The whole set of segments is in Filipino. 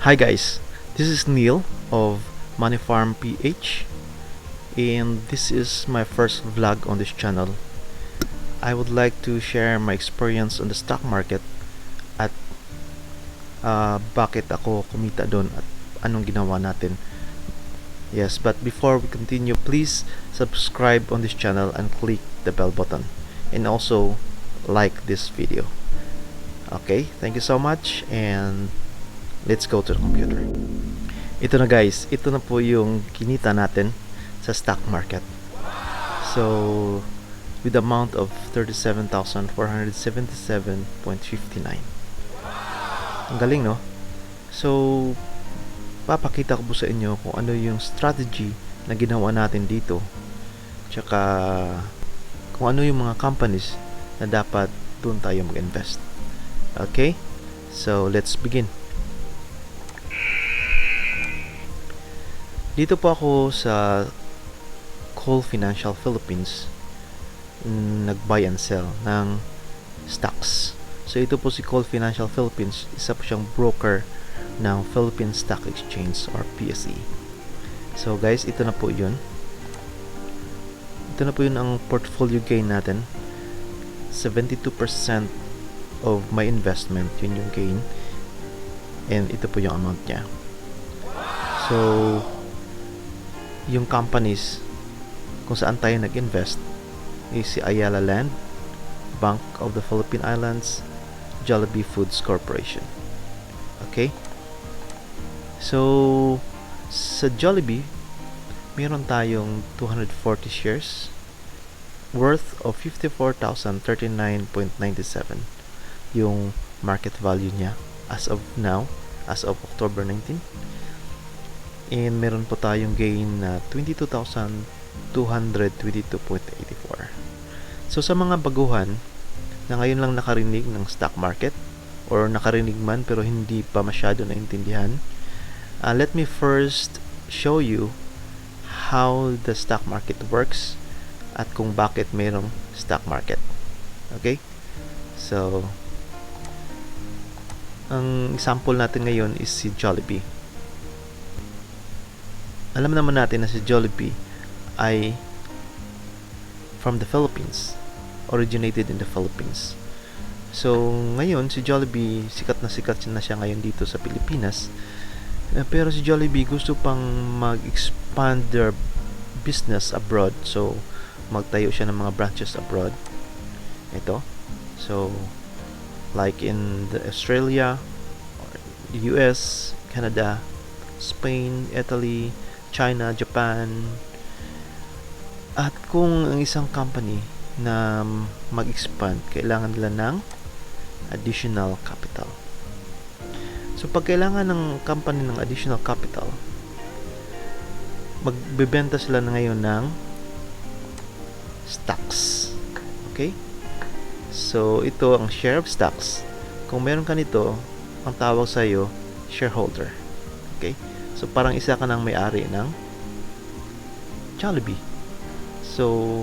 Hi guys, this is Neil of Money Farm PH, and this is my first vlog on this channel. I would like to share my experience on the stock market at bakit ako kumita doon at anong ginawa natin. Yes, but before we continue, please subscribe on this channel and click the bell button, and also like this video. Okay, thank you so much, and let's go to the computer. Ito na guys, ito na po yung kinita natin sa stock market. So, with the amount of 37,477.59. Ang galing, no? So, papakita ko po sa inyo kung ano yung strategy na ginawa natin dito. Tsaka, kung ano yung mga companies na dapat doon tayo mag-invest. Okay? So, let's begin. Dito po ako sa Call Financial Philippines, nag-buy and sell ng stocks. So ito po si Call Financial Philippines, isa po siyang broker ng Philippine Stock Exchange or PSE. So guys, ito na po yun. Ito na po yun ang portfolio gain natin. 72% of my investment, yun yung gain. And ito po yung amount niya. So, yung companies kung saan tayo nag-invest is si Ayala Land, Bank of the Philippine Islands, Jollibee Foods Corporation. Okay? So, sa Jollibee, meron tayong 240 shares worth of 54,039.97 yung market value niya as of now, as of October 19. And meron po tayong gain na 22,222.84. So sa mga baguhan na ngayon lang nakarinig ng stock market or nakarinig man pero hindi pa masyado naintindihan, let me first show you how the stock market works at kung bakit mayroong stock market. Okay? So, ang example natin ngayon is si Jollibee. Alam naman natin na si Jollibee ay from the Philippines, originated in the Philippines. So ngayon si Jollibee sikat na siya ngayon dito sa Pilipinas, pero si Jollibee gusto pang mag-expand their business abroad. So magtayo siya ng mga branches abroad. Ito, so like in the Australia, or the US, Canada, Spain, Italy, China, Japan. At kung ang isang company na mag-expand, kailangan nila ng additional capital. So pag kailangan ng company ng additional capital, magbebenta sila na ngayon ng stocks. Okay? So ito ang share of stocks. Kung meron ka nito, ang tawag sa iyo shareholder. Okay? So parang isa ka ng may-ari ng Jollibee. So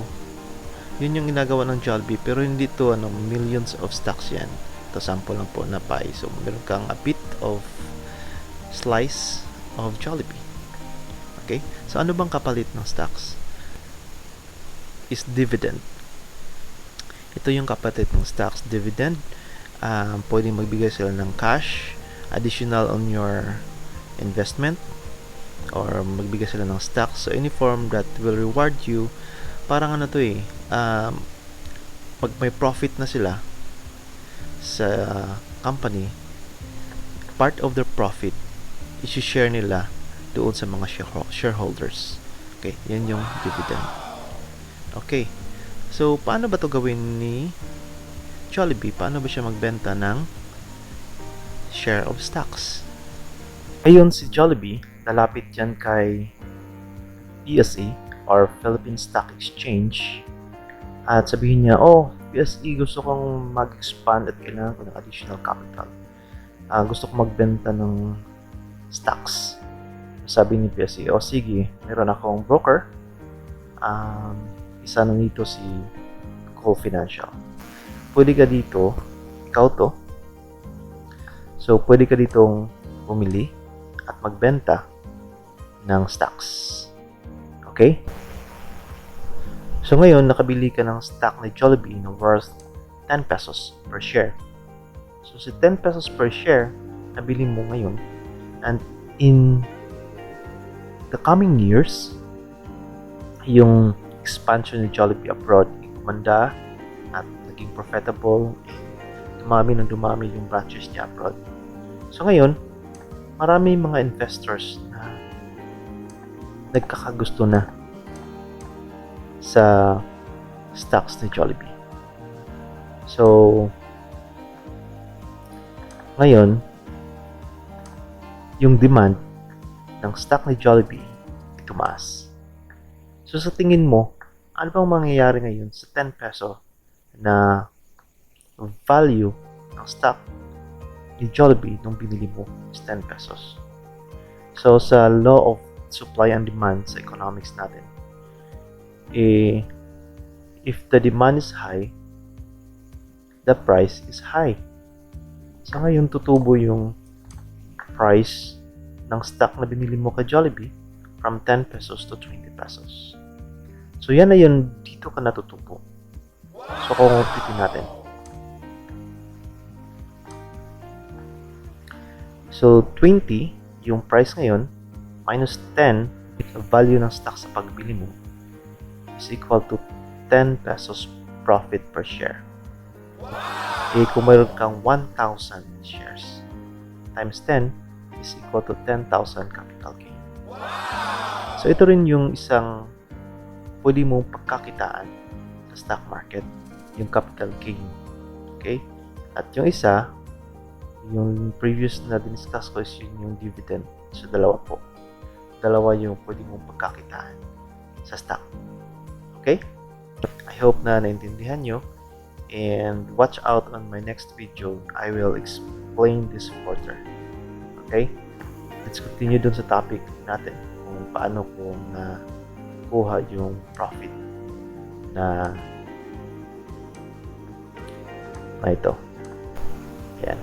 yun yung ginagawa ng Jollibee, pero hindi to millions of stocks yan. Ito sample lang po na pie. So meron kang a bit of slice of Jollibee. Okay? So ano bang kapalit ng stocks? Is dividend. Ito yung kapalit ng stocks, dividend. Pwedeng magbigay sila ng cash, additional on your investment, or magbigay sila ng stocks. So any form that will reward you. Parang ano to pag may profit na sila sa company, part of their profit i-share nila doon sa mga shareholders. Okay, yan yung dividend. Okay, so paano ba to gawin ni Jollibee? Paano ba siya magbenta ng share of stocks? Ayun, si Jollibee, nalapit yan kay PSE or Philippine Stock Exchange at sabihin niya, PSE, gusto kong mag-expand at kailangan ko ng additional capital. Gusto kong magbenta ng stocks. Sabi ni PSE, sige, meron akong broker. Isa na nito si Call Financial. Pwede ka dito, ikaw to. So, pwede ka ditong pumili at magbenta ng stocks. Okay? So ngayon, nakabili ka ng stock ni Jollibee na worth 10 pesos per share. So si 10 pesos per share, nabili mo ngayon, and in the coming years, yung expansion ni Jollibee abroad gumanda at naging profitable, dumami yung branches niya abroad. So ngayon, marami mga investors na nagkakagusto na sa stocks ni Jollibee. So ngayon, yung demand ng stock ni Jollibee tumaas. So sa tingin mo, ano bang mangyayari ngayon sa 10 peso na value ng stock ni Jollibee nung binili mo is 10 pesos? So sa law of supply and demand sa economics natin, if the demand is high, the price is high. So ngayon tutubo yung price ng stock na binili mo kay Jollibee from 10 pesos to 20 pesos. So yan na yun, dito ka natutubo. So kung ulitin natin. So 20 yung price ngayon minus 10 the value ng stock sa pagbili mo is equal to 10 pesos profit per share. Kung mayroon kang 1,000 shares times 10 is equal to 10,000 capital gain. So ito rin yung isang pwede mong pagkakitaan sa stock market, yung capital gain. Okay? At yung isa, yung previous na diniscuss ko is yung dividend. So dalawa po. Dalawa yung pwede mong pagkakitaan sa stock. Okay? I hope na naintindihan nyo. And watch out on my next video. I will explain this further. Okay? Let's continue dun sa topic natin kung paano ko nakuha yung profit na ito. Yan.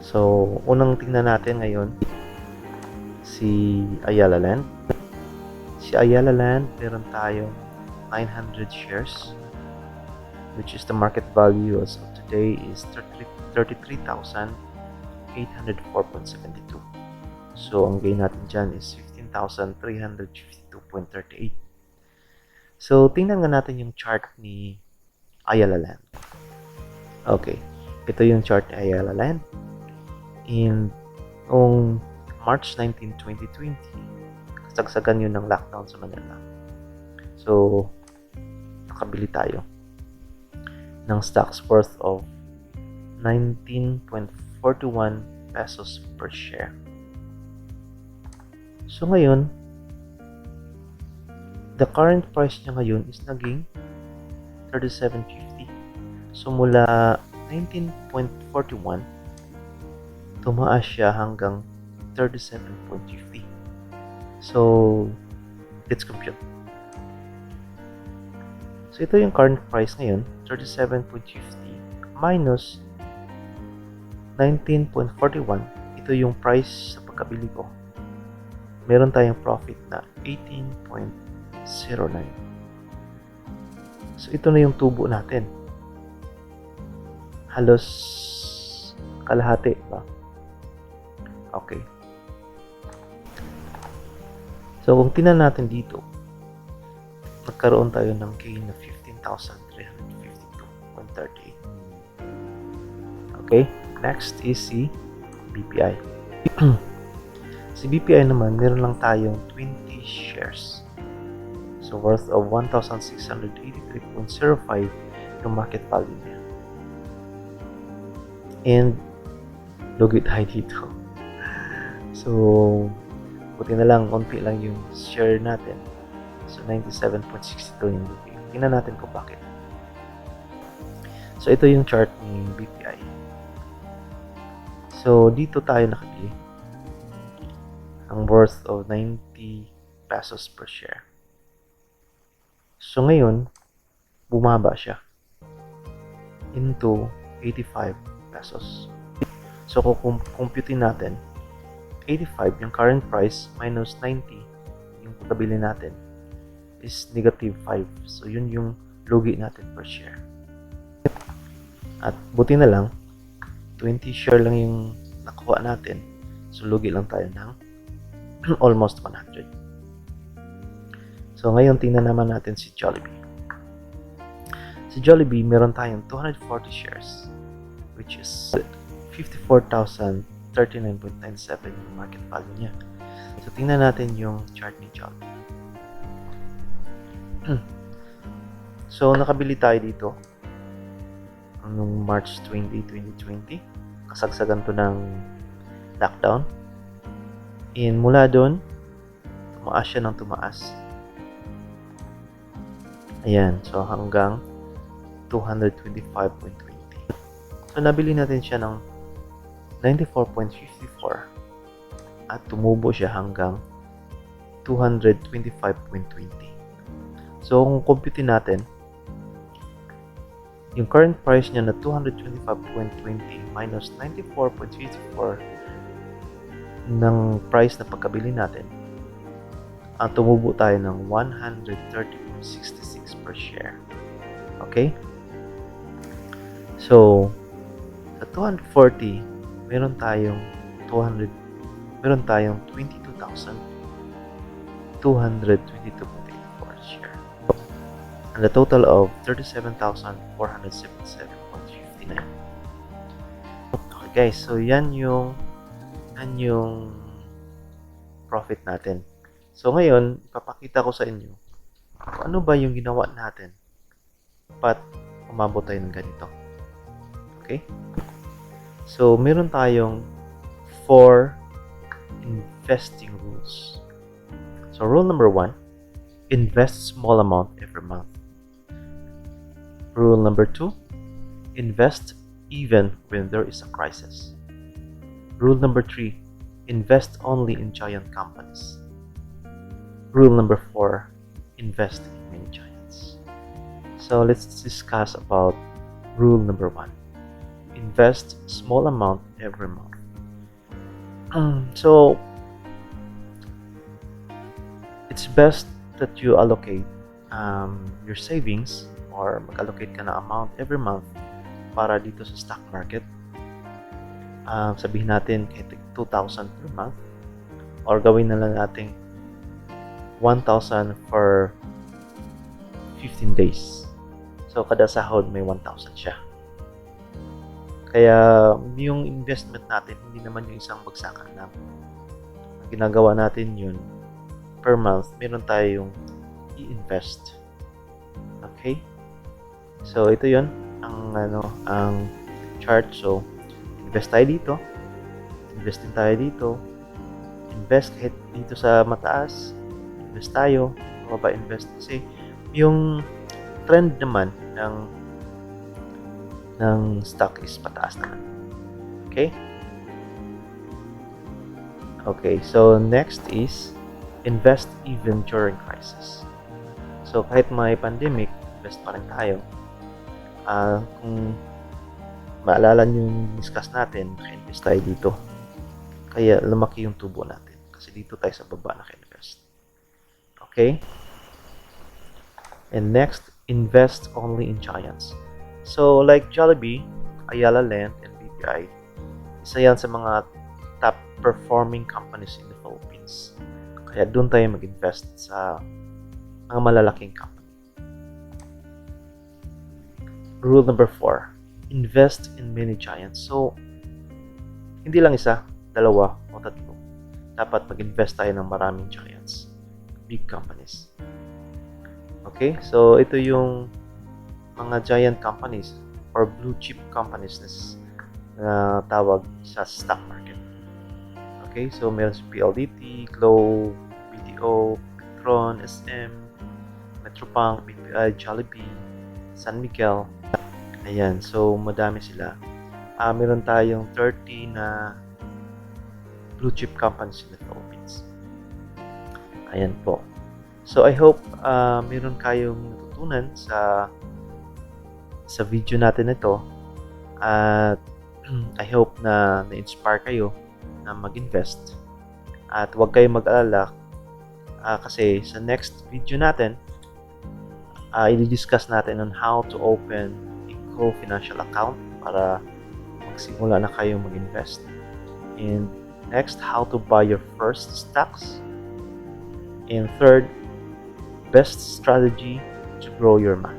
So, unang tingnan natin ngayon si Ayala Land. Si Ayala Land, meron tayong 900 shares, which is the market value as of today is 33,804.72. So, ang gain natin dyan is 15,352.38. So, tingnan nga natin yung chart ni Ayala Land. Okay, ito yung chart ni Ayala Land. In March 19, 2020, kasagsagan yun ng lockdown sa Manila. So, nakabili tayo ng stocks worth of 19.41 pesos per share. So ngayon, the current price niya ngayon is naging 37.50. So mula 19.41, tumaas siya hanggang 37.50. So, let's compute. So, ito yung current price ngayon, 37.50 minus 19.41. Ito yung price sa pagkabili ko. Meron tayong profit na 18.09. So, ito na yung tubo natin. Halos kalahati ba? Okay. So, kung tingnan natin dito, nagkaroon tayo ng gain na 15,352.38. Okay, next is si BPI. Si BPI naman, meron lang tayong 20 shares. So, worth of 1,683.05 yung market value niya. And, lugit high dito. So, buti na lang, konti lang yung share natin. So, 97.62 yung BPI. Tingnan natin kung bakit. So, ito yung chart ni BPI. So, dito tayo nakabili. Ang worth of 90 pesos per share. So, ngayon, bumaba siya into 85 pesos. So, kung computin natin, 85, yung current price, minus 90, yung pagkabili natin, is negative 5. So, yun yung lugi natin per share. At buti na lang, 20 share lang yung nakuha natin. So, lugi lang tayo ng almost 100. So, ngayon, tingnan naman natin si Jollibee. Si Jollibee, meron tayong 240 shares, which is 54,039.97 yung market value niya. So, tingnan natin yung chart ni Jollibee. So, nakabili tayo dito noong March 20, 2020. Kasagsagan to ng lockdown. And mula doon, tumaas siya ng tumaas. Ayan, so hanggang 225.20. So, nabili natin siya ng 94.54 at tumubo siya hanggang 225.20. So, kung compute natin, yung current price niya na 225.20 minus 94.54 ng price na pagkabili natin, tumubo tayo ng 130.66 per share. Okay? So, sa 240, meron tayong 22,222.84 share. And a total of 37,477.59. Okay guys, so yan yung profit natin. So ngayon, ipapakita ko sa inyo kung ano ba yung ginawa natin pat umabot tayo ng ganito. Okay? So, meron tayong 4 investing rules. So, rule number 1, invest small amount every month. Rule number 2, invest even when there is a crisis. Rule number 3, invest only in giant companies. Rule number 4, invest in many giants. So let's discuss about rule number 1. Invest small amount every month. So it's best that you allocate your savings or mag-allocate ka na amount every month para dito sa stock market. Sabihin natin kahit 2,000 per month or gawin na lang natin 1,000 for 15 days. So, kada sahod may 1,000 siya. Kaya, yung investment natin, hindi naman yung isang bagsakan lang. Ang ginagawa natin yun, per month, meron tayong i-invest. Okay? So, ito yun, ang chart. So, invest tayo dito. Invest din tayo dito. Invest kahit dito sa mataas. Invest tayo. Mababa invest. Kasi, yung trend naman ng stock is pataas naman. Okay? Okay, so next is invest even during crisis. So kahit may pandemic, invest pa rin tayo. Kung maalala nyo yung discuss natin, naka-invest tayo dito. Kaya lumaki yung tubo natin. Kasi dito tayo sa baba naka-invest. Okay? And next, invest only in giants. So, like Jollibee, Ayala Land, and BPI, isa yan sa mga top performing companies in the Philippines. Kaya doon tayo mag-invest sa mga malalaking company. Rule number 4, invest in many giants. So, hindi lang isa, dalawa o tatlo. Dapat mag-invest tayo ng maraming giants, big companies. Okay, so ito yung mga giant companies or blue chip companies na tawag sa stock market. Okay, so meron si PLDT, Globe, BDO, Petron, SM, Metropunk, BPI, Jollibee, San Miguel. Ayan, so madami sila. Meron tayong 30 na blue chip companies in the Philippines. Ayan po. So I hope meron kayong natutunan sa video natin ito at I hope na na-inspire kayo na mag-invest At huwag kayong mag-alala kasi sa next video natin, i-discuss natin on how to open a co-financial account para magsimula na kayo mag-invest. And next, how to buy your first stocks. And third, best strategy to grow your money.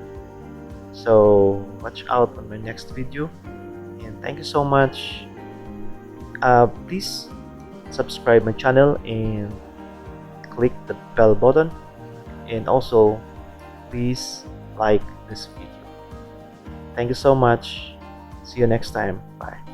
So watch out on my next video, and thank you so much. Please subscribe my channel and click the bell button, and also please like this video. Thank you so much. See you next time. Bye.